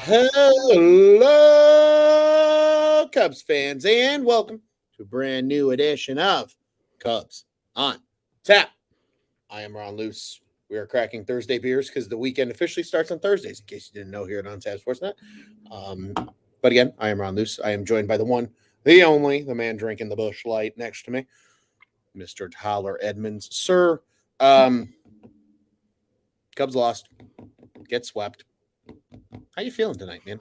Hello, Cubs fans, and welcome to a brand new edition of Cubs on Tap. I am Ron Luce. We are cracking Thursday beers because the weekend officially starts on Thursdays, in case you didn't know here at On Tap Sportsnet. Um, but again, I am Ron Luce. I am joined by the one, the only, the man drinking the Busch Light next to me, Mr. Tyler Edmonds. Sir, Cubs lost. Get swept. How you feeling tonight, man?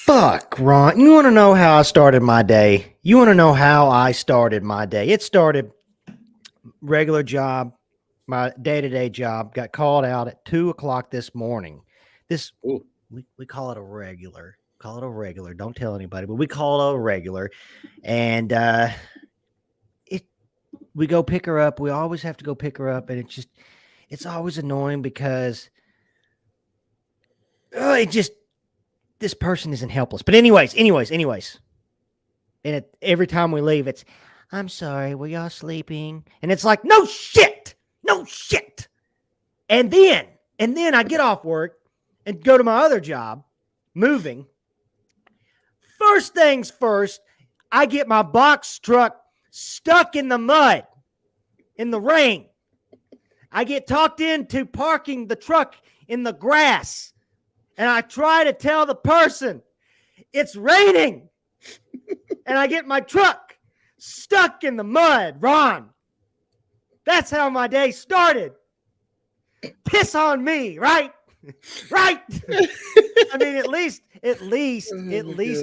Fuck, Ron. You want to know how I started my day? You want to know how I started my day? It started regular job, my day-to-day job, got called out at 2 o'clock this morning. This Ooh. we call it a regular. Call it a regular. Don't tell anybody, but we call it a regular. And we go pick her up. We always have to go pick her up, and it's always annoying because this person isn't helpless. But anyways. And every time we leave, it's, I'm sorry, were y'all sleeping? And it's like, no shit. And then I get off work and go to my other job, moving. First things first, I get my box truck stuck in the mud, in the rain. I get talked into parking the truck in the grass. And I try to tell the person, it's raining. And I get my truck stuck in the mud. Ron, that's how my day started. Piss on me, right? Right? I mean, at least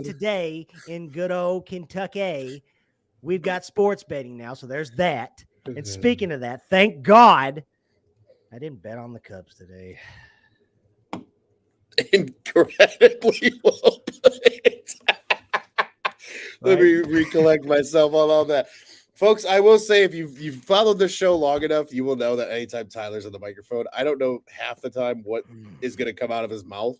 today in good old Kentucky, we've got sports betting now. So there's that. And speaking of that, thank God I didn't bet on the Cubs today. Incredibly well put. Let me recollect myself on all that. Folks, I will say, if you've followed the show long enough, you will know that anytime Tyler's on the microphone, I don't know half the time what is going to come out of his mouth.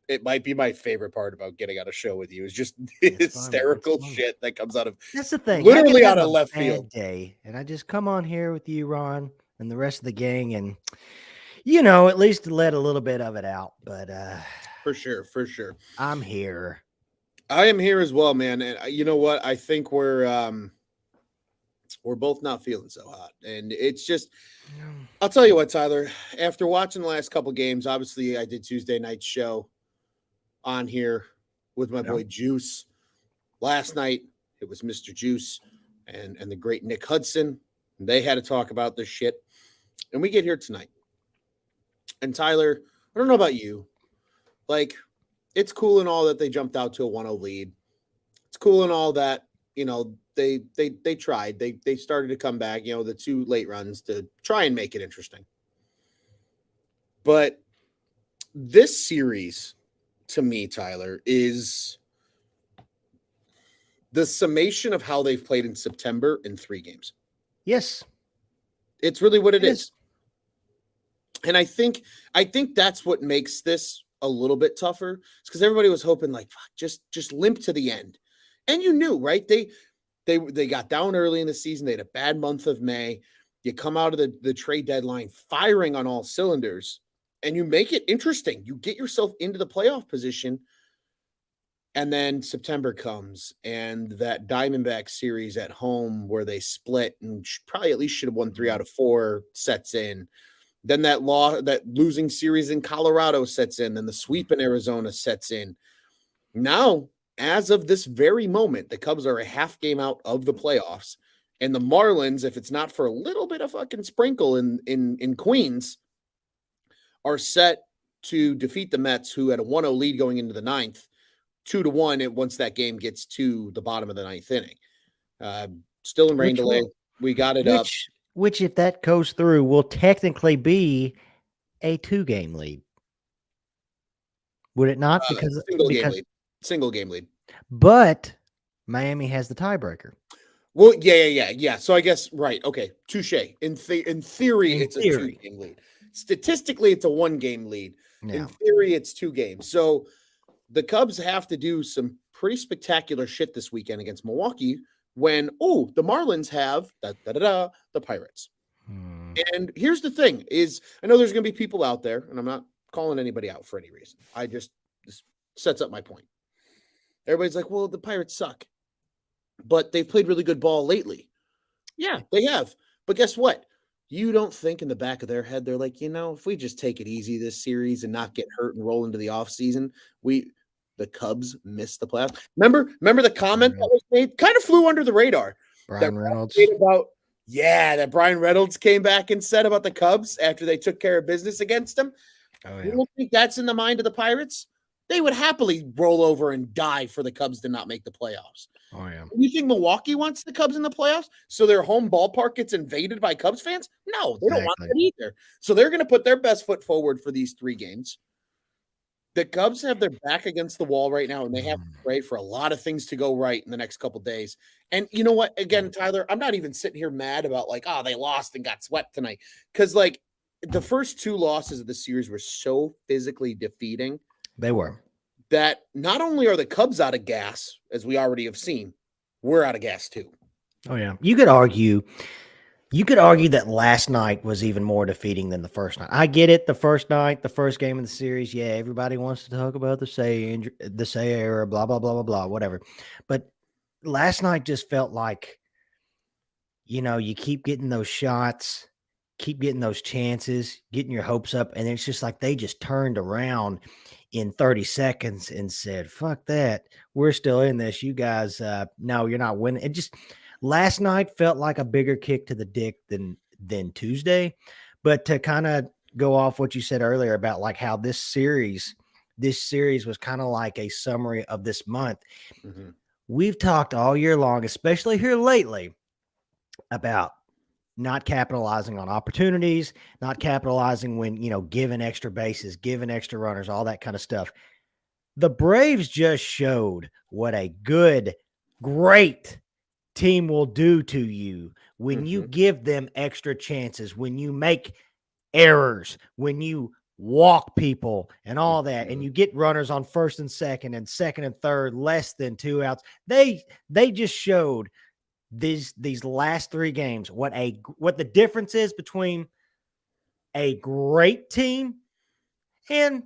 It might be my favorite part about getting on a show with you is just hysterical shit that comes out of, that's the thing, literally out of left field. Day, and I just come on here with you, Ron, and the rest of the gang, and at least to let a little bit of it out. But for sure, I'm here. I am here as well, man. And you know what? I think we're both not feeling so hot, and it's just. I'll tell you what, Tyler. After watching the last couple games, obviously I did Tuesday night show on here with my boy Juice. Last night it was Mr. Juice and the great Nick Hudson. They had to talk about this shit, and we get here tonight. And Tyler, I don't know about you, like, it's cool and all that they jumped out to a 1-0 lead. It's cool and all that, they tried. They started to come back, the 2 late runs to try and make it interesting. But this series, to me, Tyler, is the summation of how they've played in September in 3 games. Yes. It's really what it is. And I think that's what makes this a little bit tougher. It's because everybody was hoping, like, fuck, just limp to the end. And you knew, right? They got down early in the season. They had a bad month of May. You come out of the trade deadline firing on all cylinders, and you make it interesting. You get yourself into the playoff position, and then September comes, and that Diamondback series at home where they split and probably at least should have won 3 out of 4 sets in. Then that losing series in Colorado sets in. Then the sweep in Arizona sets in. Now, as of this very moment, the Cubs are a half game out of the playoffs. And the Marlins, if it's not for a little bit of fucking sprinkle in Queens, are set to defeat the Mets, who had a 1-0 lead going into the 9th, 2-1 once that game gets to the bottom of the 9th inning. Still in rain delay. We got it up. Which, if that goes through, will technically be a 2-game lead. Would it not? Because Single game lead. But Miami has the tiebreaker. Well, yeah. So I guess, right. Okay. Touche. In theory, it's a 2-game lead. Statistically, it's a 1-game lead. Yeah. In theory, it's 2 games. So the Cubs have to do some pretty spectacular shit this weekend against Milwaukee when, the Marlins have the Pirates. And here's the thing is, I know there's going to be people out there, and I'm not calling anybody out for any reason. This sets up my point. Everybody's like, well, the Pirates suck, but they've played really good ball lately. Yeah, they have. But guess what? You don't think in the back of their head, they're like, if we just take it easy this series and not get hurt and roll into the offseason, the Cubs missed the playoffs. Remember the comment that was made? Kind of flew under the radar. Brian Reynolds. That Brian Reynolds came back and said about the Cubs after they took care of business against them. Oh, yeah. You don't think that's in the mind of the Pirates? They would happily roll over and die for the Cubs to not make the playoffs. Oh, yeah. You think Milwaukee wants the Cubs in the playoffs so their home ballpark gets invaded by Cubs fans? No, they don't want that either. So they're going to put their best foot forward for these 3 games. The Cubs have their back against the wall right now, and they have to pray for a lot of things to go right in the next couple days. And you know what? Again, Tyler, I'm not even sitting here mad about they lost and got swept tonight. Because, the first 2 losses of the series were so physically defeating. They were. That not only are the Cubs out of gas, as we already have seen, we're out of gas too. Oh, yeah. You could argue that last night was even more defeating than the first night. I get it. The first night, the first game of the series, yeah, everybody wants to talk about the Say era, blah, blah, blah, blah, blah, whatever. But last night just felt like, you keep getting those shots, keep getting those chances, getting your hopes up, and it's just like they just turned around in 30 seconds and said, fuck that. We're still in this. You guys, no, you're not winning. It just last night felt like a bigger kick to the dick than Tuesday. But to kind of go off what you said earlier about how this series was kind of like a summary of this month. Mm-hmm. We've talked all year long, especially here lately, about not capitalizing on opportunities, not capitalizing when, giving extra bases, giving extra runners, all that kind of stuff. The Braves just showed what a great team will do to you when you give them extra chances, when you make errors, when you walk people and all that, and you get runners on first and second and third, less than 2 outs. They just showed these last 3 games what the difference is between a great team and,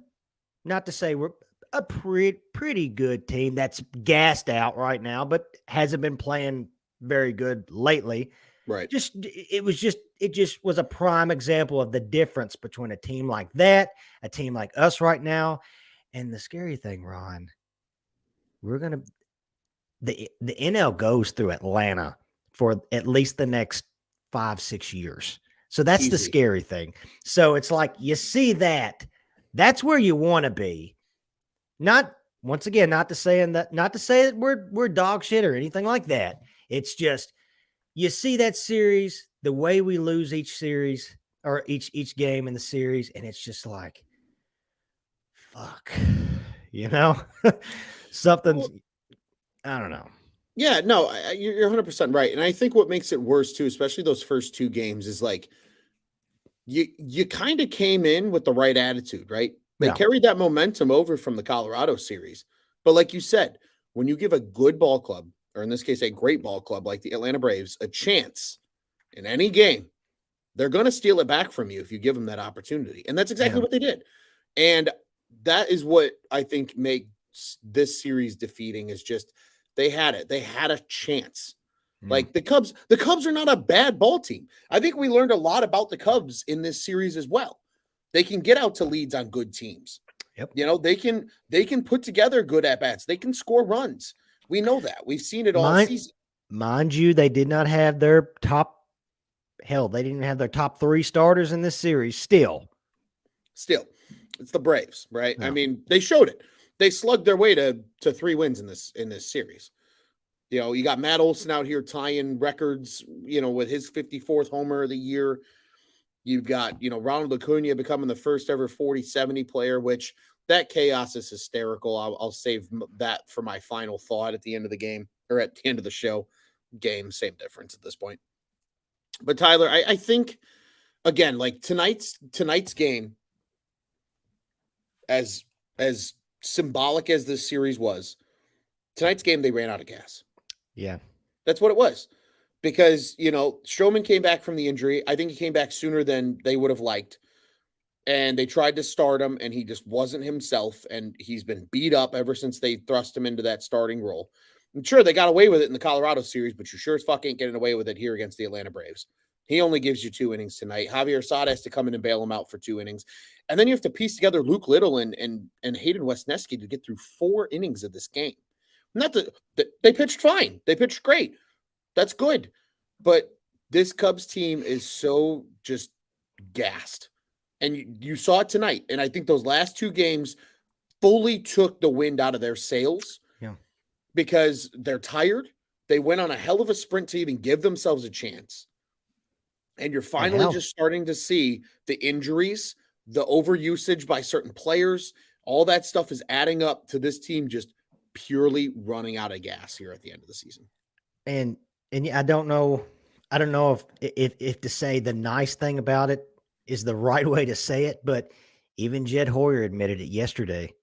not to say we're a pretty good team that's gassed out right now but hasn't been playing very good lately. Right. It just was a prime example of the difference between a team like that, a team like us right now. And the scary thing, Ron, the NL goes through Atlanta for at least the next 5-6 years. So that's the scary thing. So it's like, you see that's where you want to be. Not, once again, not to say that we're dog shit or anything like that. It's just, you see that series, the way we lose each series or each game in the series, and it's just like, fuck, something's, I don't know. Yeah, no, you're 100% right. And I think what makes it worse too, especially those first 2 games, is you kind of came in with the right attitude, right? They carried that momentum over from the Colorado series. But like you said, when you give a good ball club, or in this case, a great ball club like the Atlanta Braves, a chance in any game, they're going to steal it back from you if you give them that opportunity. And that's exactly what they did. And that is what I think makes this series defeating, is just they had it. They had a chance. Like the Cubs are not a bad ball team. I think we learned a lot about the Cubs in this series as well. They can get out to leads on good teams. Yep. They can put together good at-bats. They can score runs. We know that. We've seen it all season. Mind you, they did not have their top – hell, they didn't have their top 3 starters in this series still. It's the Braves, right? No. I mean, they showed it. They slugged their way to 3 wins in this series. You got Matt Olson out here tying records, with his 54th homer of the year. You've got, Ronald Acuna becoming the first ever 40-70 player, which that chaos is hysterical. I'll save that for my final thought at the end of the game, or at the end of the show. Game, same difference at this point. But Tyler, I think, again, like tonight's game, as symbolic as this series was, tonight's game, they ran out of gas. Yeah. That's what it was. Because, Stroman came back from the injury. I think he came back sooner than they would have liked. and they tried to start him, and he just wasn't himself, and he's been beat up ever since they thrust him into that starting role. I'm sure they got away with it in the Colorado series, but you sure as fuck ain't getting away with it here against the Atlanta Braves. He only gives you 2 innings tonight. Javier Sada has to come in and bail him out for 2 innings. And then you have to piece together Luke Little and Hayden Wesneski to get through 4 innings of this game. Not that they pitched fine. They pitched great. That's good. But this Cubs team is so just gassed. And you saw it tonight. And I think those last 2 games fully took the wind out of their sails. Yeah. Because they're tired. They went on a hell of a sprint to even give themselves a chance. And you're finally just starting to see the injuries, the overusage by certain players. All that stuff is adding up to this team just purely running out of gas here at the end of the season. And I don't know if to say the nice thing about it is the right way to say it, but even Jed Hoyer admitted it yesterday,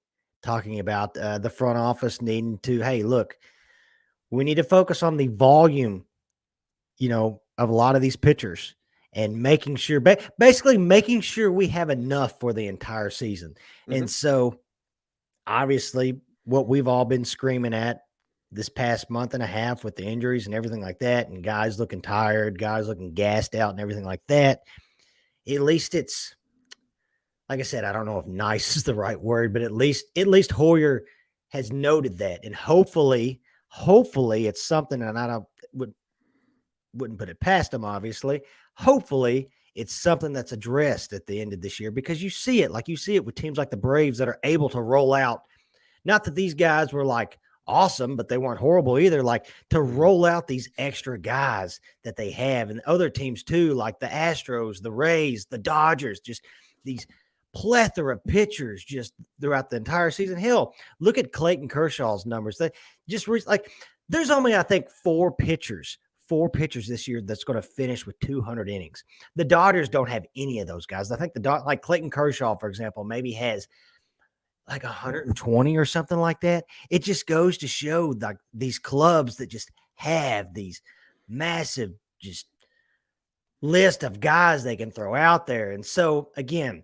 talking about the front office needing to, hey, look, we need to focus on the volume, of a lot of these pitchers and making sure, basically making sure we have enough for the entire season. Mm-hmm. And so obviously what we've all been screaming at this past month and a half with the injuries and everything like that, and guys looking tired, guys looking gassed out and everything like that, at least it's, like I said, I don't know if nice is the right word, but at least Hoyer has noted that. And hopefully it's something, and I wouldn't put it past him, obviously. Hopefully it's something that's addressed at the end of this year, because you see it with teams like the Braves that are able to roll out. Not that these guys were like awesome, but they weren't horrible either. Like to roll out these extra guys that they have, and other teams too, like the Astros, the Rays, the Dodgers, just these plethora of pitchers just throughout the entire season. Hell, look at Clayton Kershaw's numbers. That just there's only, I think, 4 pitchers this year that's going to finish with 200 innings. The Dodgers don't have any of those guys. I think like Clayton Kershaw, for example, maybe has like 120 or something like that. It just goes to show like these clubs that just have these massive just list of guys they can throw out there. And so again,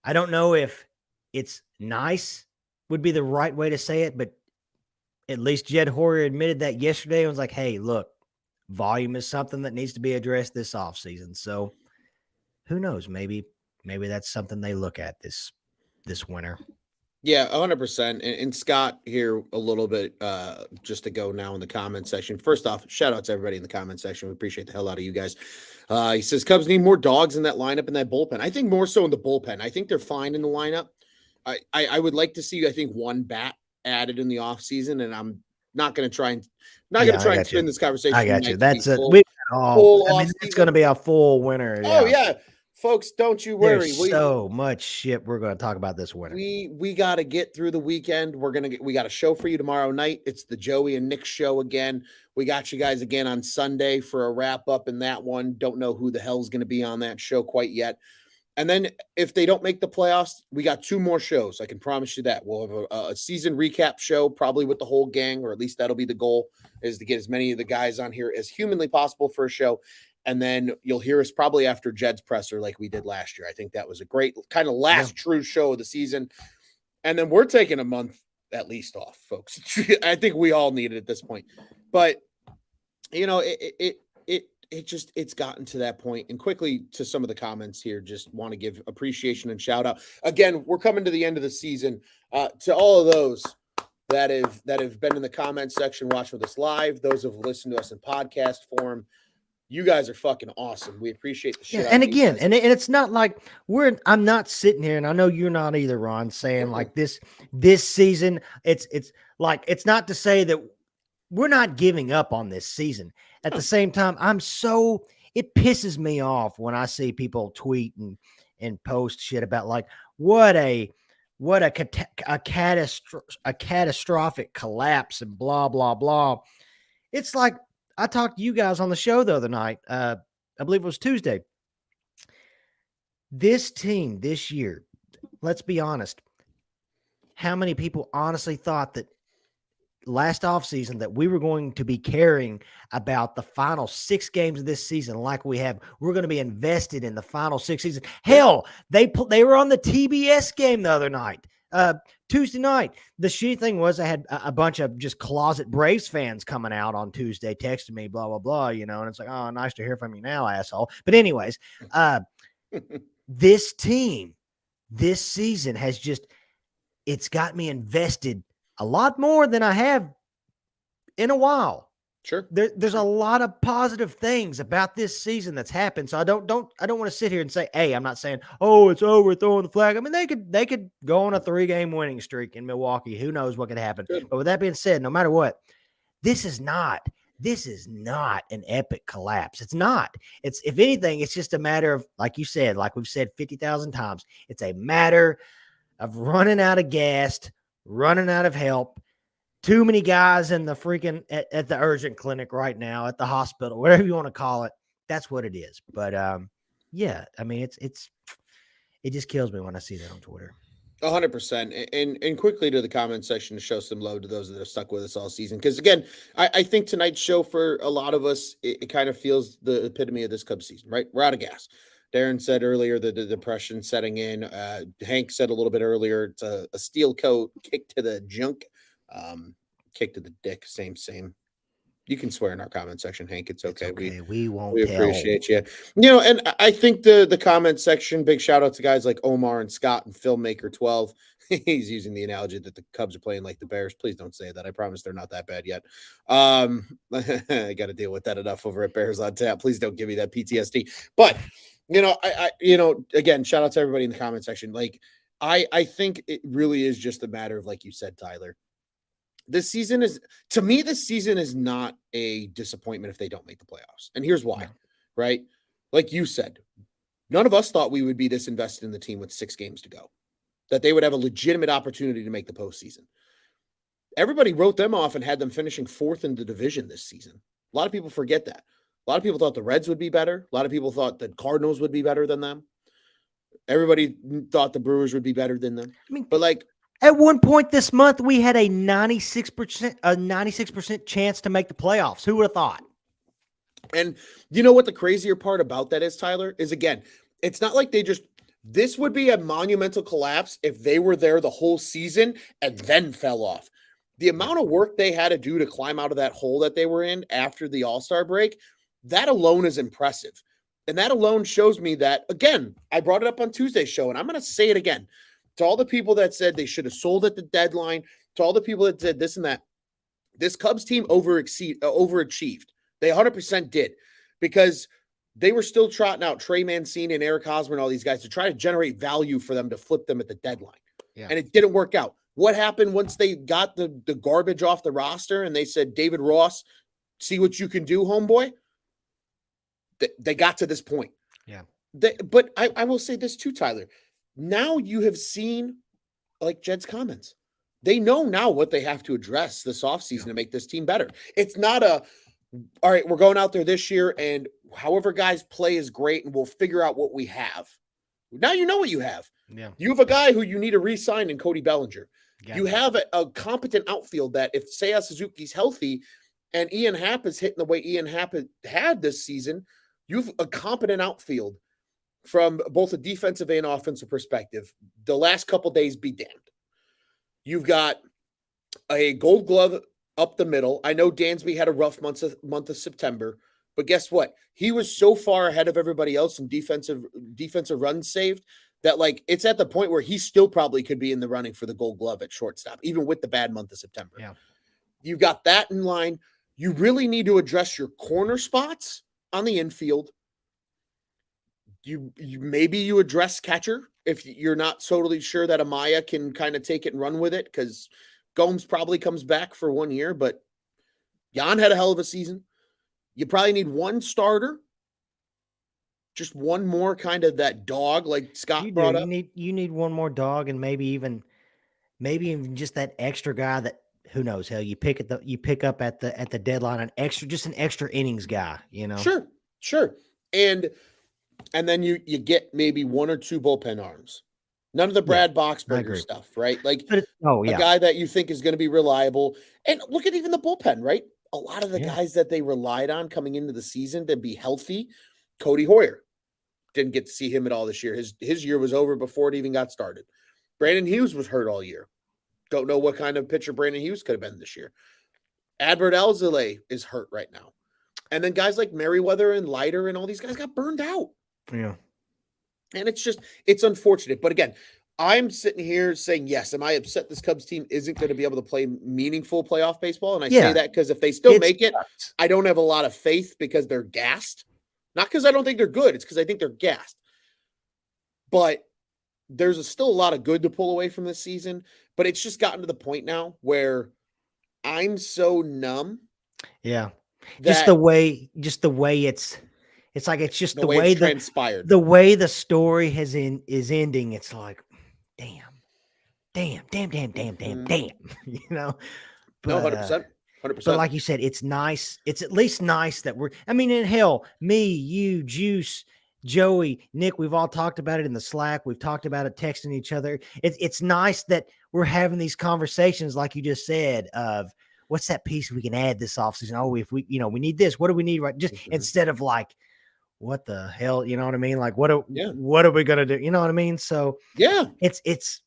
I don't know if it's nice would be the right way to say it, but at least Jed Hoyer admitted that yesterday and was like, hey, look, volume is something that needs to be addressed this offseason. So who knows? Maybe that's something they look at this winter. Yeah, 100%. And Scott here a little bit, just to go now in the comment section. First off, shout out to everybody in the comment section. We appreciate the hell out of you guys. He says Cubs need more dogs in that lineup and that bullpen. I think more so in the bullpen. I think they're fine in the lineup. I would like to see, I think, one bat added in the offseason, and I'm not going to try and spin this conversation. I got you. That's it. It's going to be a full winter. Oh yeah. Folks, don't you worry. There's so much shit we're going to talk about this winter. We got to get through the weekend. We got a show for you tomorrow night. It's the Joey and Nick show again. We got you guys again on Sunday for a wrap up in that one. Don't know who the hell's going to be on that show quite yet. And then if they don't make the playoffs, we got 2 more shows. I can promise you that. We'll have a season recap show, probably with the whole gang, or at least that'll be the goal, is to get as many of the guys on here as humanly possible for a show. And then you'll hear us probably after Jed's presser like we did last year. I think that was a great kind of last true show of the season. And then we're taking a month at least off, folks. I think we all need it at this point. But, it's gotten to that point. And quickly to some of the comments here, just want to give appreciation and shout out. Again, we're coming to the end of the season. To all of those that have been in the comment section watching with us live, those who have listened to us in podcast form, you guys are fucking awesome. We appreciate the shit. Yeah, and again, and it's not like I'm not sitting here, and I know you're not either, Ron, saying like this season, it's like, it's not to say that we're not giving up on this season. At the same time, it pisses me off when I see people tweet and post shit about like what a catastrophic collapse and blah, blah, blah. It's like, I talked to you guys on the show the other night. I believe it was Tuesday. This team this year, let's be honest. How many people honestly thought that last offseason that we were going to be caring about the final 6 games of this season like we have. We're going to be invested in the final 6 season. Hell, they were on the TBS game the other night. Tuesday night. The shitty thing was I had a bunch of just closet Braves fans coming out on Tuesday texting me, blah, blah, blah, and it's like, oh, nice to hear from you now, asshole. But anyways, this team this season has it's got me invested a lot more than I have in a while. Sure. There's a lot of positive things about this season that's happened. So I don't want to sit here and say, hey, I'm not saying, oh, it's over, throwing the flag. I mean, they could go on a 3-game winning streak in Milwaukee. Who knows what could happen? Good. But with that being said, no matter what, this is not an epic collapse. It's not. It's, if anything, it's just a matter of, like you said, like we've said 50,000 times, it's a matter of running out of gas, running out of help. Too many guys in the freaking at the urgent clinic right now, at the hospital, whatever you want to call it. That's what it is. But yeah, I mean, it just kills me when I see that on Twitter. 100%. And quickly to the comment section to show some love to those that have stuck with us all season. Because again, I think tonight's show for a lot of us, it kind of feels the epitome of this Cubs season, right? We're out of gas. Darren said earlier the depression setting in. Hank said a little bit earlier, it's a steel coat kick to the junk. Kick to the dick, same. You can swear in our comment section, Hank. It's okay. We won't. We appreciate you. And I think the comment section, big shout out to guys like Omar and Scott and Filmmaker 12. He's using the analogy that the Cubs are playing like the Bears. Please don't say that. I promise they're not that bad yet. I got to deal with that enough over at Bears on Tap. Please don't give me that PTSD. But I again, shout out to everybody in the comment section. Like, I think it really is just a matter of, like you said, Tyler. This season is not a disappointment if they don't make the playoffs. And here's why, right? Like you said, none of us thought we would be this invested in the team with 6 games to go, that they would have a legitimate opportunity to make the postseason. Everybody wrote them off and had them finishing 4th in the division this season. A lot of people forget that. A lot of people thought the Reds would be better. A lot of people thought the Cardinals would be better than them. Everybody thought the Brewers would be better than them. I mean, but like, at one point this month, we had a 96% chance to make the playoffs. Who would have thought? And you know what the crazier part about that is, Tyler, is again, it's not like this would be a monumental collapse if they were there the whole season and then fell off. The amount of work they had to do to climb out of that hole that they were in after the All-Star break, that alone is impressive. And that alone shows me that, again, I brought it up on Tuesday's show, and I'm going to say it again. To all the people that said they should have sold at the deadline, to all the people that said this and that, this Cubs team overachieved. They 100% did, because they were still trotting out Trey Mancini and Eric Hosmer and all these guys to try to generate value for them to flip them at the deadline. Yeah. And it didn't work out. What happened once they got the garbage off the roster and they said, David Ross, see what you can do, homeboy? They got to this point. Yeah. But I will say this too, Tyler. Now you have seen, like Jed's comments, they know now what they have to address this offseason to make this team better. It's not all right, we're going out there this year and however guys play is great and we'll figure out what we have. Now you know what you have. Yeah. You have a guy who you need to re-sign in Cody Bellinger. Yeah. You have a competent outfield that if Seiya Suzuki's healthy and Ian Happ is hitting the way Ian Happ had this season, you have a competent outfield from both a defensive and offensive perspective. The last couple days be damned. You've got a Gold Glove up the middle. I know Dansby had a rough month of September, but guess what? He was so far ahead of everybody else in defensive runs saved that, like, it's at the point where he still probably could be in the running for the Gold Glove at shortstop, even with the bad month of September. Yeah. You've got that in line. You really need to address your corner spots on the infield. You maybe you address catcher if you're not totally sure that Amaya can kind of take it and run with it, because Gomes probably comes back for 1 year, but Jan had a hell of a season. You probably need one starter, just one more kind of that dog like Scott brought up. You need one more dog, and maybe even just that extra guy that, who knows, hell, you pick up at the deadline an extra innings guy, you know. Sure. And then you get maybe one or two bullpen arms. None of the Yeah, Brad I Boxberger agree. stuff, right? Like But oh a yeah, guy that you think is going to be reliable. And look at even the bullpen, right? A lot of the yeah, guys that they relied on coming into the season to be healthy, Cody Hoyer, didn't get to see him at all this year. His year was over before it even got started. Brandon Hughes was hurt all year. Don't know what kind of pitcher Brandon Hughes could have been this year. Adbert Alzolay is hurt right now. And then guys like Merriweather and Leiter and all these guys got burned out. yeah. And it's unfortunate. But again, I'm sitting here saying, yes, am I upset this Cubs team isn't going to be able to play meaningful playoff baseball? And I say Yeah, that because if they still it make it, sucks. I don't have a lot of faith because they're gassed. Not because I don't think they're good. It's because I think they're gassed. But there's still a lot of good to pull away from this season. But it's just gotten to the point now where I'm so numb Yeah. that Just the way it's like it's just the way it's the transpired. way the story is ending. It's like, damn, damn, damn, damn, damn, damn, Mhm. damn. You know, No, but 100%. but 100%. like you said, it's nice. It's at least nice that I mean, in hell, me, you, Juice, Joey, Nick, we've all talked about it in the Slack. We've talked about it texting each other. It's nice that we're having these conversations, like you just said, of what's that piece we can add this offseason? Oh, if we, we need this. What do we need? Right. Just Mhm. instead of like, what the hell? You know what I mean? Like, Yeah. what are we going to do? You know what I mean? So Yeah. it's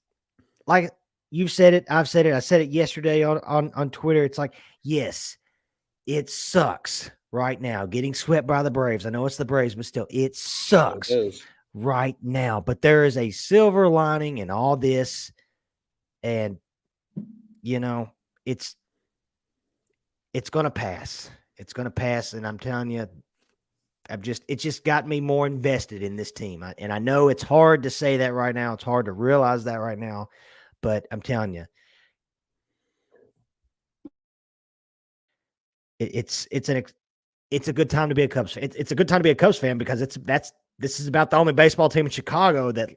like you've said it. I've said it. I said it yesterday on Twitter. It's like, yes, it sucks right now getting swept by the Braves. I know it's the Braves, but still, it It sucks is. right now. But there is a silver lining in all this. And, it's going to pass. It's going to pass. And I'm telling you, it just got me more invested in this team. And I know it's hard to say that right now. It's hard to realize that right now. But I'm telling you, it's a good time to be a Cubs fan. It's a good time to be a Cubs fan because this is about the only baseball team in Chicago that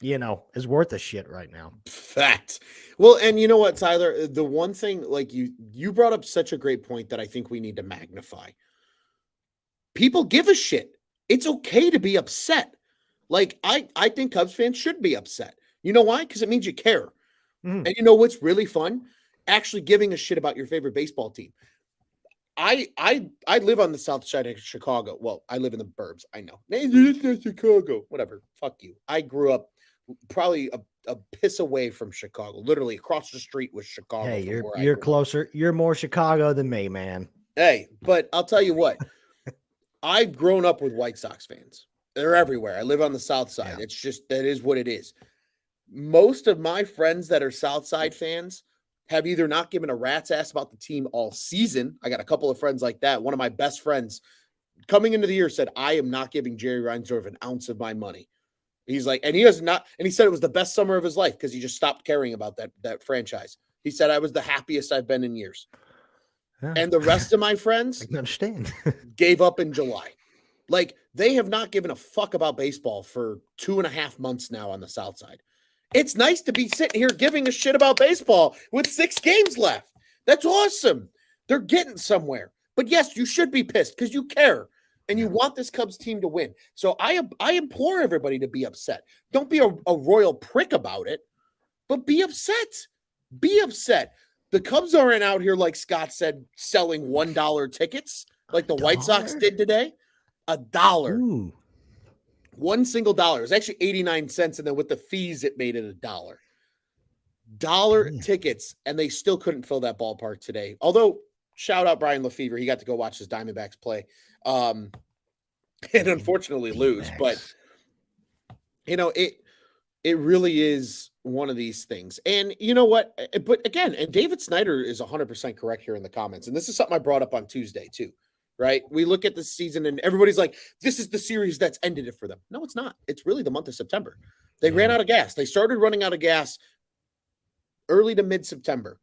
is worth a shit right now. Fact. Well, and you know what, Tyler? The one thing, like you brought up such a great point that I think we need to magnify. People give a shit. It's okay to be upset. Like I think Cubs fans should be upset. You know why? Because it means you care. Mhm. And you know what's really fun? Actually giving a shit about your favorite baseball team. I live on the south side of Chicago. Well, I live in the burbs. I know. It's not Chicago. Whatever. Fuck you. I grew up probably a piss away from Chicago. Literally across the street was Chicago Hey, from where I you're grew up. closer. You're more Chicago than me, man. Hey, but I'll tell you what. I've grown up with White Sox fans. They're everywhere. I live on the south side. Yeah. It's just that is what it is. Most of my friends that are South Side fans have either not given a rat's ass about the team all season. I got a couple of friends like that. One of my best friends coming into the year said, I am not giving Jerry Reinsdorf an ounce of my money. He's like, and he has not, and he said it was the best summer of his life because he just stopped caring about that franchise. He said, I was the happiest I've been in years. Yeah. And the rest of my I friends can understand. gave up in July. Like they have not given a fuck about baseball for 2.5 months now on the South Side. It's nice to be sitting here giving a shit about baseball with 6 games left. That's awesome. They're getting somewhere. But yes, you should be pissed because you care and you want this Cubs team to win. So I implore everybody to be upset. Don't be a royal prick about it, but be upset. Be upset. The Cubs aren't out here, like Scott said, selling $1 tickets like the White Sox $1? did today. $1. Ooh. One single dollar. It was actually 89 cents. And then with the fees, it made it $1. Dollar Damn. tickets. And they still couldn't fill that ballpark today. Although, shout out Brian Lefevre. He got to go watch his Diamondbacks play. And unfortunately lose. But, it really is one of these things. And you know what? But again, and David Snyder is 100% correct here in the comments. And this is something I brought up on Tuesday too. Right? We look at the season and everybody's like, this is the series that's ended it for them. No, it's not. It's really the month of September. They ran out of gas. They started running out of gas early to mid-September.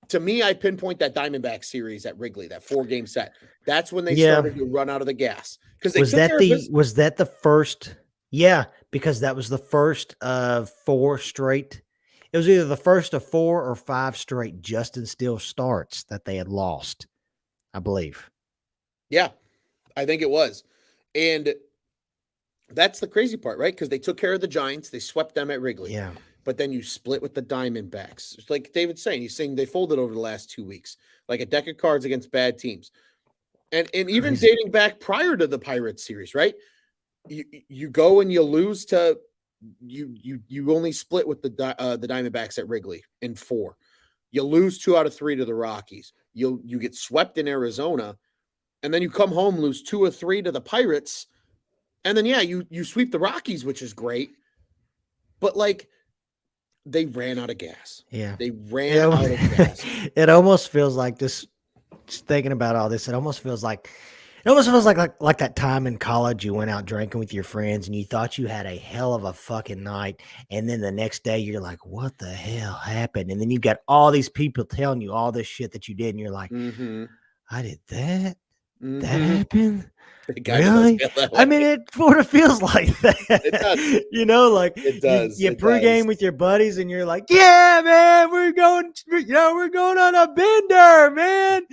To me, I pinpoint that Diamondback series at Wrigley, that 4-game set. That's when they started to run out of the gas. Because they Was took care of business. was that the first? Yeah, because that was the first of 4 straight. It was either the first of 4 or 5 straight Justin Steele starts that they had lost, I believe. Yeah, I think it was. And That's the crazy part, right? Because they took care of the Giants, they swept them at Wrigley, Yeah. but then you split with the Diamondbacks. It's like David's saying, he's saying they folded over the last 2 weeks, like a deck of cards against bad teams. And even Crazy. dating back prior to the Pirates series, right? You go and you lose to you only split with the Diamondbacks at Wrigley in 4. You lose 2 out of 3 to the Rockies. You get swept in Arizona, and then you come home, lose 2 or 3 to the Pirates, and then you sweep the Rockies, which is great. But like they ran out of gas. Yeah. They ran out of gas. It almost feels like this. Just thinking about all this, it almost feels like like that time in college you went out drinking with your friends and you thought you had a hell of a fucking night, and then the next day you're like, what the hell happened? And then you got all these people telling you all this shit that you did, and you're like, Mm-hmm. I did that. That Mm-hmm. happened. It kinda does Really? feel that I mean, way. it sort of feels like It does. that. You know, like It you, does. you It does. pregame with your buddies and you're like, yeah, man, we're going on a bender, man.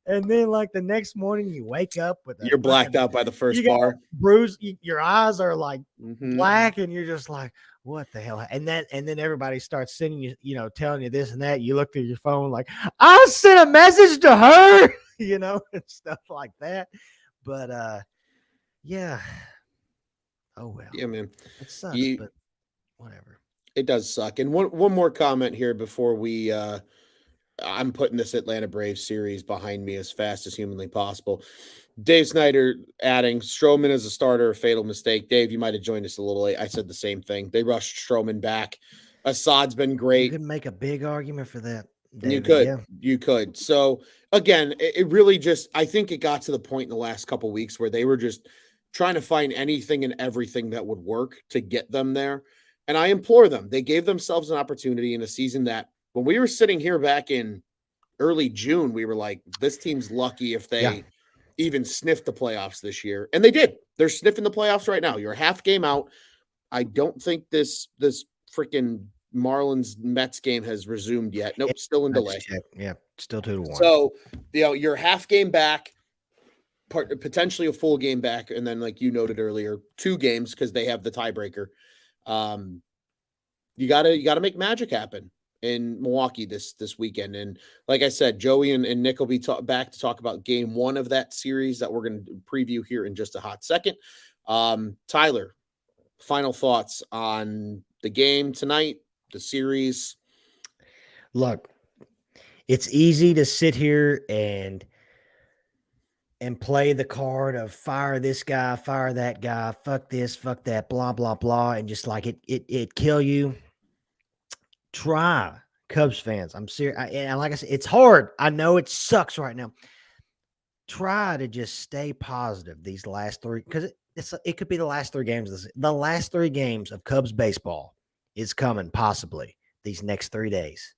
And then like the next morning you wake up with a You're blacked fucking, out by the you first got bar. bruise, your eyes are like Mhm. black, and you're just like, what the hell? And then everybody starts sending you, telling you this and that. You look through your phone like, I sent a message to her, and stuff like that. But yeah. Oh well. Yeah, man. It sucks, You but whatever. It does suck. And one more comment here before we I'm putting this Atlanta Braves series behind me as fast as humanly possible. Dave Snyder adding Stroman as a starter, a fatal mistake. Dave, you might have joined us a little late. I said the same thing. They rushed Stroman back. Assad's been You great. could make a big argument for that, You David. could. Yeah. You could. So again, it really just I think it got to the point in the last couple weeks where they were just trying to find anything and everything that would work to get them there. And I implore them. They gave themselves an opportunity in a season that when we were sitting here back in early June, we were like, this team's lucky if they even sniffed the playoffs this year. And they did. They're sniffing the playoffs right now. You're a half game out. I don't think this freaking Marlins Mets game has resumed yet. Nope, still in delay. Yeah, still 2-1. So, you're half game back, potentially a full game back, and then, like you noted earlier, 2 games because they have the tiebreaker. You gotta make magic happen in Milwaukee this weekend. And like I said, Joey and Nick will be back to talk about game 1 of that series that we're going to preview here in just a hot second. Tyler, final thoughts on the game tonight, the series. Look, it's easy to sit here and play the card of fire this guy, fire that guy, fuck this, fuck that, blah, blah, blah, and just like it kill you. Try, Cubs fans. I'm serious. And like I said, it's hard. I know it sucks right now. Try to just stay positive these last 3, because it could be the last 3 games. The last 3 games of Cubs baseball is coming possibly these next 3 days.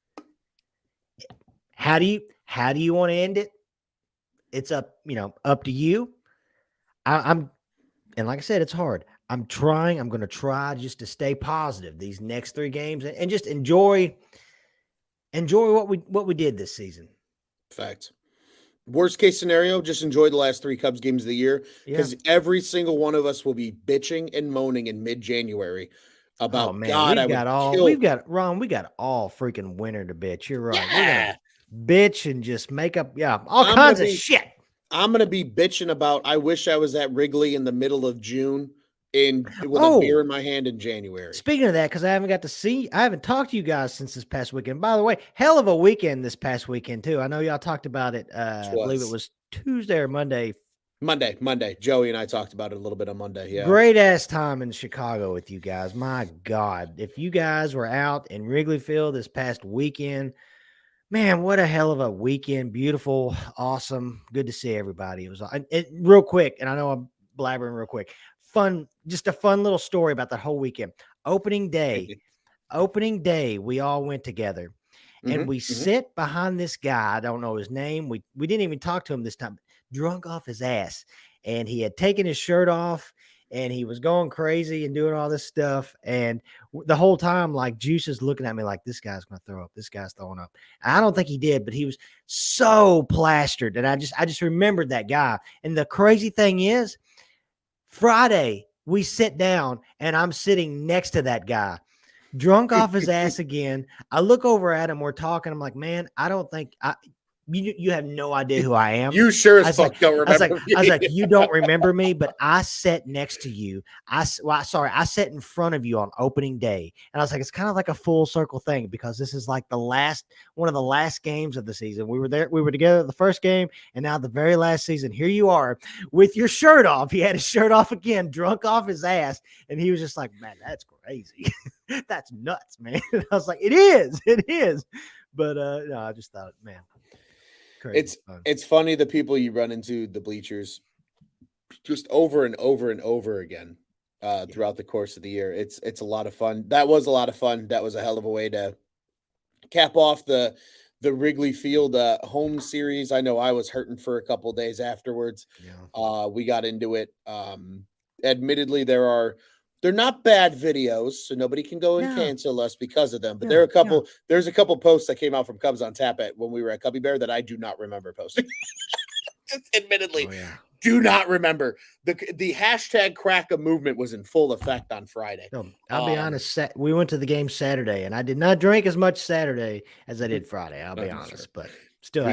How do you want to end it? It's up to you. I'm and like I said, it's hard. I'm trying. I'm going to try just to stay positive these next 3 games and just enjoy what we did this season. Fact. Worst case scenario, just enjoy the last 3 Cubs games of the year because every single one of us will be bitching and moaning in mid-January about God. We got all freaking winter to bitch. You're right. Yeah. We're gonna bitch and just make up all kinds of shit. I'm gonna be bitching about. I wish I was at Wrigley in the middle of June with a beer in my hand in January. Speaking of that, because I haven't talked to you guys since this past weekend. By the way, hell of a weekend this past weekend too. I know y'all talked about it. I believe it was Tuesday or Monday. Monday. Joey and I talked about it a little bit on Monday. Yeah. Great ass time in Chicago with you guys. My God. If you guys were out in Wrigley Field this past weekend, man, what a hell of a weekend. Beautiful, awesome. Good to see everybody. It was real quick, and I know I'm blabbering real quick. Just a fun little story about the whole weekend. Opening day, we all went together. And we sit behind this guy. I don't know his name. We didn't even talk to him this time. Drunk off his ass. And he had taken his shirt off and he was going crazy and doing all this stuff. And the whole time, like, Juice is looking at me like, this guy's going to throw up. This guy's throwing up. And I don't think he did, but he was so plastered. And I just remembered that guy. And the crazy thing is, Friday, We sit down, and I'm sitting next to that guy, drunk off his ass again. I look over at him. We're talking. I'm like, man, I don't think you have no idea who I am. You sure I as was like, fuck don't I was like, remember I was like, me. you don't remember me, but I sat next to you. I sat in front of you on opening day, and I was like, it's kind of like a full circle thing because this is like one of the last games of the season. We were there, we were together the first game, and now the very last season. Here you are with your shirt off. He had his shirt off again, drunk off his ass, and he was just like, man, that's crazy. That's nuts, man. And I was like, it is. But no, I just thought, man. Crazy It's funny the people you run into the bleachers just over and over and over again throughout the course of the year. It's a lot of fun. That was a lot of fun. That was a hell of a way to cap off the Wrigley Field home series. I know I was hurting for a couple of days afterwards. Yeah. We got into it. Admittedly, they're not bad videos, so nobody can go and cancel us because of them. But there's a couple posts that came out from Cubs on Tap when we were at Cubby Bear that I do not remember posting. Admittedly, do not remember. The hashtag crack a movement was in full effect on Friday. No, I'll be honest. We went to the game Saturday, and I did not drink as much Saturday as I did Friday. I'll be honest, but still,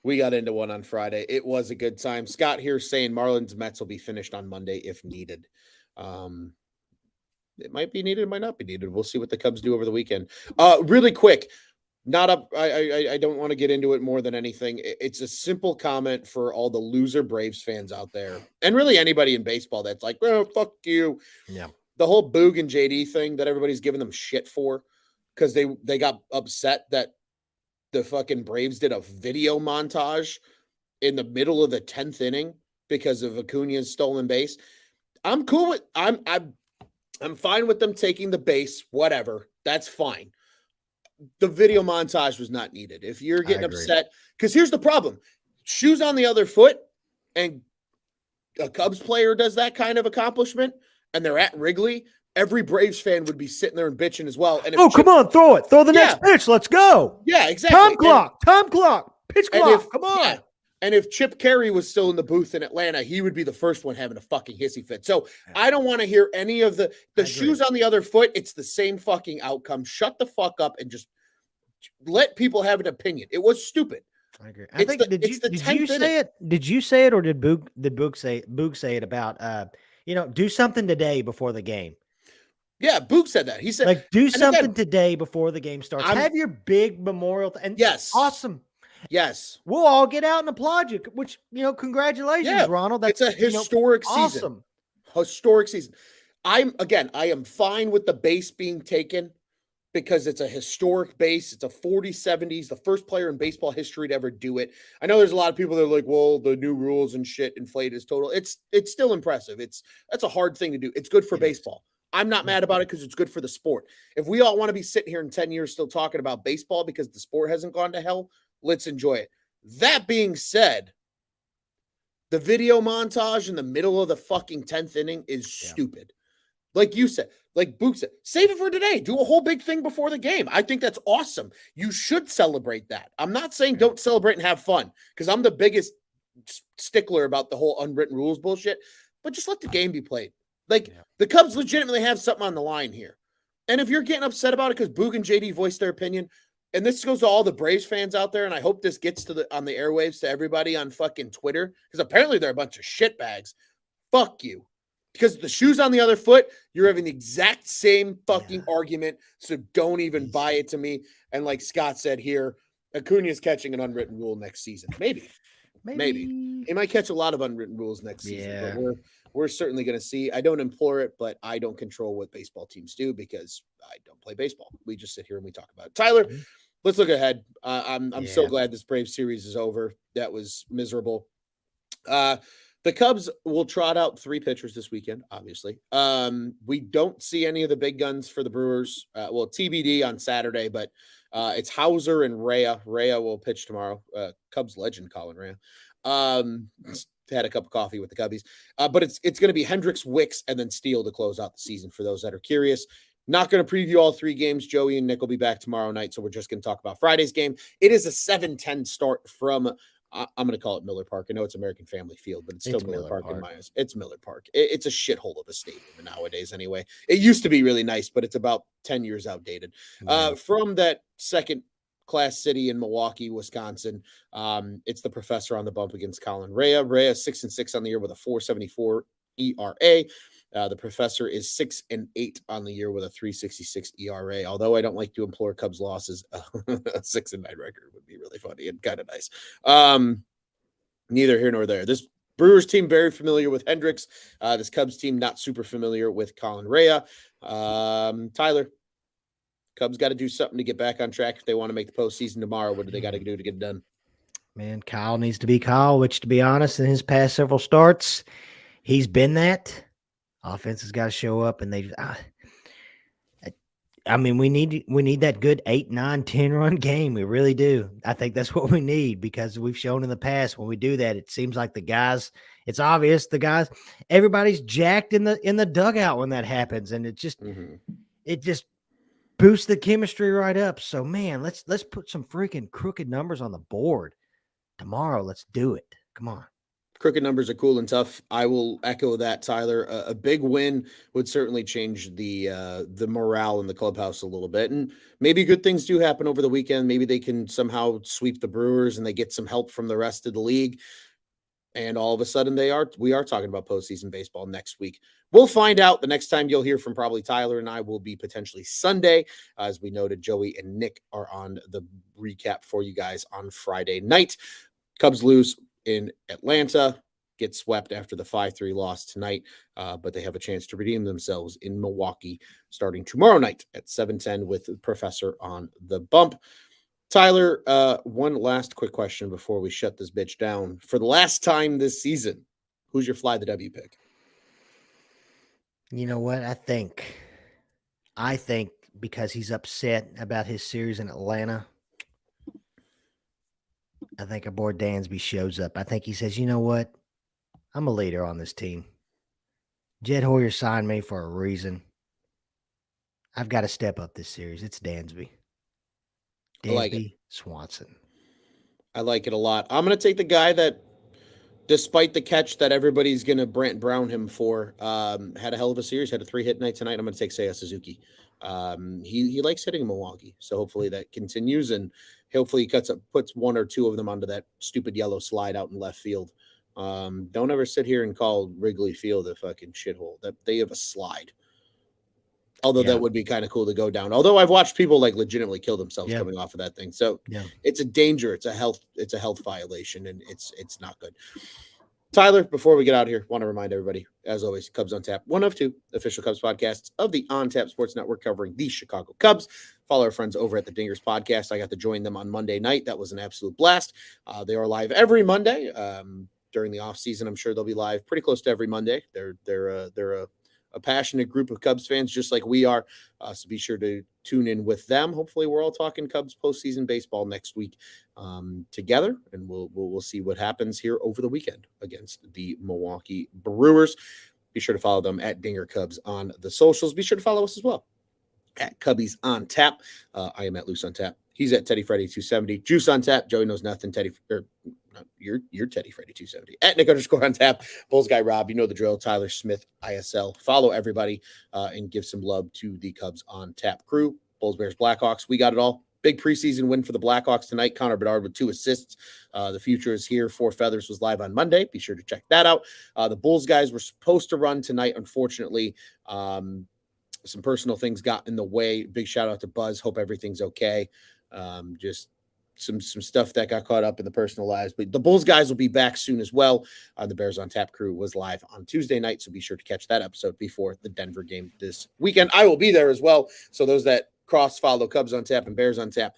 we got into one on Friday. It was a good time. Scott here saying Marlins Mets will be finished on Monday if needed. It might be needed, it might not be needed. We'll see what the Cubs do over the weekend. Really quick, I don't want to get into it more than anything. It's a simple comment for all the loser Braves fans out there, and really anybody in baseball that's like, "Oh, fuck you." Yeah, the whole Boog and JD thing that everybody's giving them shit for because they got upset that the fucking Braves did a video montage in the middle of the 10th inning because of Acuna's stolen base. I'm cool with I'm fine with them taking the base, whatever. That's fine. The video montage was not needed. If you're getting upset, because here's the problem. Shoes on the other foot, and a Cubs player does that kind of accomplishment, and they're at Wrigley, every Braves fan would be sitting there and bitching as well. And come on, throw it. Throw the next pitch. Let's go. Yeah, exactly. Time clock, pitch clock. Come on. Yeah. And if Chip Carey was still in the booth in Atlanta, he would be the first one having a fucking hissy fit. So I don't want to hear any of the shoes on the other foot. It's the same fucking outcome. Shut the fuck up and just let people have an opinion. It was stupid. I agree. Did you say it? Did you say it, or did Boog say it about do something today before the game? Yeah, Boog said that. He said like do something today before the game starts. Have your big memorial and yes, awesome. Yes. We'll all get out and applaud you, which, congratulations, Ronald. That's a historic season. Awesome. Historic season. I am fine with the base being taken because it's a historic base. It's a 40-70s, the first player in baseball history to ever do it. I know there's a lot of people that are like, well, the new rules and shit inflate his total. It's still impressive. That's a hard thing to do. It's good for baseball. I'm not mad about it because it's good for the sport. If we all want to be sitting here in 10 years still talking about baseball because the sport hasn't gone to hell, let's enjoy it. That being said, the video montage in the middle of the fucking 10th inning is stupid. Like you said, like Boog said, save it for today. Do a whole big thing before the game. I think that's awesome. You should celebrate that. I'm not saying don't celebrate and have fun because I'm the biggest stickler about the whole unwritten rules bullshit, but just let the game be played. The Cubs legitimately have something on the line here. And if you're getting upset about it because Boog and JD voiced their opinion, and this goes to all the Braves fans out there, and I hope this gets on the airwaves to everybody on fucking Twitter, because apparently they're a bunch of shitbags. Fuck you. Because the shoes on the other foot, you're having the exact same fucking argument, so don't even buy it to me. And like Scott said here, Acuna's catching an unwritten rule next season. Maybe. He might catch a lot of unwritten rules next season, but we're certainly going to see. I don't implore it, but I don't control what baseball teams do because I don't play baseball. We just sit here and we talk about it. Tyler, let's look ahead. I'm so glad this Braves series is over. That was miserable. The Cubs will trot out 3 pitchers this weekend, obviously. We don't see any of the big guns for the Brewers. TBD on Saturday, but it's Hauser and Rea. Rea will pitch tomorrow. Cubs legend Colin Rea. Had a cup of coffee with the Cubbies. But it's going to be Hendricks, Wicks, and then Steele to close out the season for those that are curious. Not going to preview all 3 games. Joey and Nick will be back tomorrow night, so we're just going to talk about Friday's game. It is a 7:10 start from I'm going to call it Miller Park. I know it's American Family Field, but it's still It's Miller Miller Park in Park. my eyes. It's Miller Park. It's a shithole of a stadium nowadays anyway. It used to be really nice, but it's about 10 years outdated. Yeah. From that second class city in Milwaukee, Wisconsin, it's the professor on the bump against Colin Rea. Rea 6-6 on the year with a 4.74 ERA. The professor is 6-8 on the year with a 3.66 ERA. Although I don't like to implore Cubs losses, a 6-9 record would be really funny and kind of nice. Neither here nor there. This Brewers team very familiar with Hendricks. This Cubs team not super familiar with Colin Rea. Tyler, Cubs got to do something to get back on track if they want to make the postseason tomorrow. What do they got to do to get it done? Man, Kyle needs to be Kyle, which, to be honest, in his past several starts, he's been that. Offense has got to show up, and they. I mean, we need that good 8, 9, 10 run game. We really do. I think that's what we need, because we've shown in the past when we do that, it seems like the guys. It's obvious the guys. Everybody's jacked in the dugout when that happens, and it just boosts the chemistry right up. So, man, let's put some freaking crooked numbers on the board tomorrow. Let's do it. Come on. Crooked numbers are cool and tough. I will echo that, Tyler. A big win would certainly change the morale in the clubhouse a little bit, and maybe good things do happen over the weekend. Maybe they can somehow sweep the Brewers, and they get some help from the rest of the league, and all of a sudden we are talking about postseason baseball next week. We'll find out. The next time you'll hear from probably Tyler and I will be potentially Sunday. As we noted, Joey and Nick are on the recap for you guys on Friday night. Cubs lose in Atlanta, get swept after the 5-3 loss tonight, but they have a chance to redeem themselves in Milwaukee starting tomorrow night at 7:10 with the professor on the bump. Tyler, one last quick question before we shut this bitch down. For the last time this season, who's your fly the W pick? You know what? I think because he's upset about his series in Atlanta, I think our boy Dansby shows up. I think he says, you know what? I'm a leader on this team. Jed Hoyer signed me for a reason. I've got to step up this series. It's Dansby. Dansby Swanson. I like it a lot. I'm going to take the guy that, despite the catch that everybody's going to Brant Brown him for, had a hell of a series, had a 3-hit night tonight. I'm going to take Seiya Suzuki. He likes hitting Milwaukee, so hopefully that continues, and hopefully he puts one or two of them onto that stupid yellow slide out in left field. Don't ever sit here and call Wrigley Field a fucking shithole. That they have a slide. Although that would be kind of cool to go down. Although I've watched people like legitimately kill themselves coming off of that thing. So it's a danger. It's a health violation, and it's not good. Tyler, before we get out of here, want to remind everybody, as always, Cubs on Tap, one of two official Cubs podcasts of the On Tap Sports Network covering the Chicago Cubs. Follow our friends over at the Dingers Podcast. I got to join them on Monday night. That was an absolute blast. They are live every Monday during the off season. I'm sure they'll be live pretty close to every Monday. They're a passionate group of Cubs fans, just like we are. So be sure to tune in with them. Hopefully, we're all talking Cubs postseason baseball next week together, and we'll see what happens here over the weekend against the Milwaukee Brewers. Be sure to follow them at Dinger Cubs on the socials. Be sure to follow us as well at Cubbies on Tap. I am at Loose on Tap. He's at Teddy Freddy 270. Juice on Tap. Joey knows nothing. You're Teddy Freddy 270 at Nick _ on Tap. Bulls guy Rob, you know the drill. Tyler Smith ISL. Follow everybody and give some love to the Cubs on Tap crew. Bulls, Bears, Blackhawks. We got it all. Big preseason win for the Blackhawks tonight. Connor Bedard with 2 assists. The future is here. 4 Feathers was live on Monday. Be sure to check that out. The Bulls guys were supposed to run tonight. Unfortunately, some personal things got in the way. Big shout out to Buzz. Hope everything's okay. Just some stuff that got caught up in the personal lives, but the Bulls guys will be back soon as well. The Bears on Tap crew was live on Tuesday night, so be sure to catch that episode before the Denver game this weekend. I will be there as well, so those that cross follow Cubs on Tap and Bears on Tap,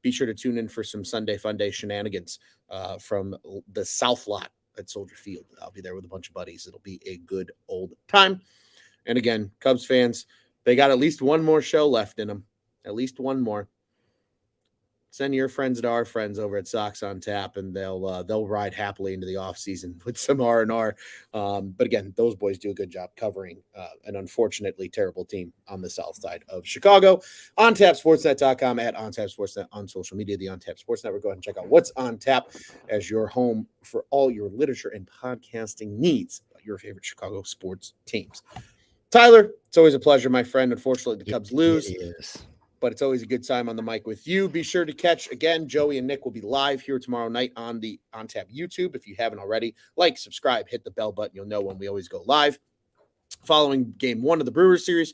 be sure to tune in for some Sunday Fun Day shenanigans from the South Lot at Soldier Field. I'll be there with a bunch of buddies. It'll be a good old time. And again, Cubs fans, they got at least one more show left in them. At least one more. send your friends to our friends over at Sox on Tap, and they'll ride happily into the off season with some R&R. But again, those boys do a good job covering an unfortunately terrible team on the south side of Chicago. OnTapSportsNet.com, at OnTapSportsNet on social media, the OnTap Sports Network. Go ahead and check out what's on tap as your home for all your literature and podcasting needs about your favorite Chicago sports teams. Tyler, it's always a pleasure, my friend. Unfortunately, the Cubs lose. It is. But it's always a good time on the mic with you. Be sure to catch, again, Joey and Nick will be live here tomorrow night on the On Tap YouTube. If you haven't already, like, subscribe, hit the bell button. You'll know when we always go live. Following game 1 of the Brewers series,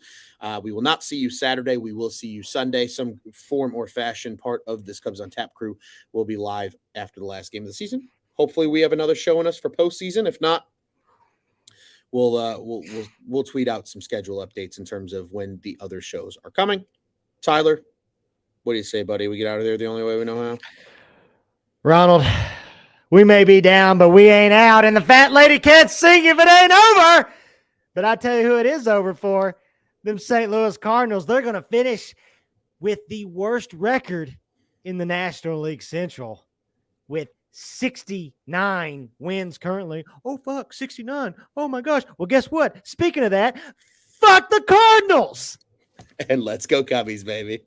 we will not see you Saturday. We will see you Sunday. Some form or fashion, part of this Cubs on Tap crew will be live after the last game of the season. Hopefully we have another show in us for postseason. If not, we'll tweet out some schedule updates in terms of when the other shows are coming. Tyler, what do you say, buddy? We get out of there the only way we know how? Ronald, we may be down, but we ain't out, and the fat lady can't sing if it ain't over. But I tell you who it is over for. Them St. Louis Cardinals. They're going to finish with the worst record in the National League Central with 69 wins currently. Oh, fuck, 69. Oh, my gosh. Well, guess what? Speaking of that, fuck the Cardinals. And let's go Cubbies, baby.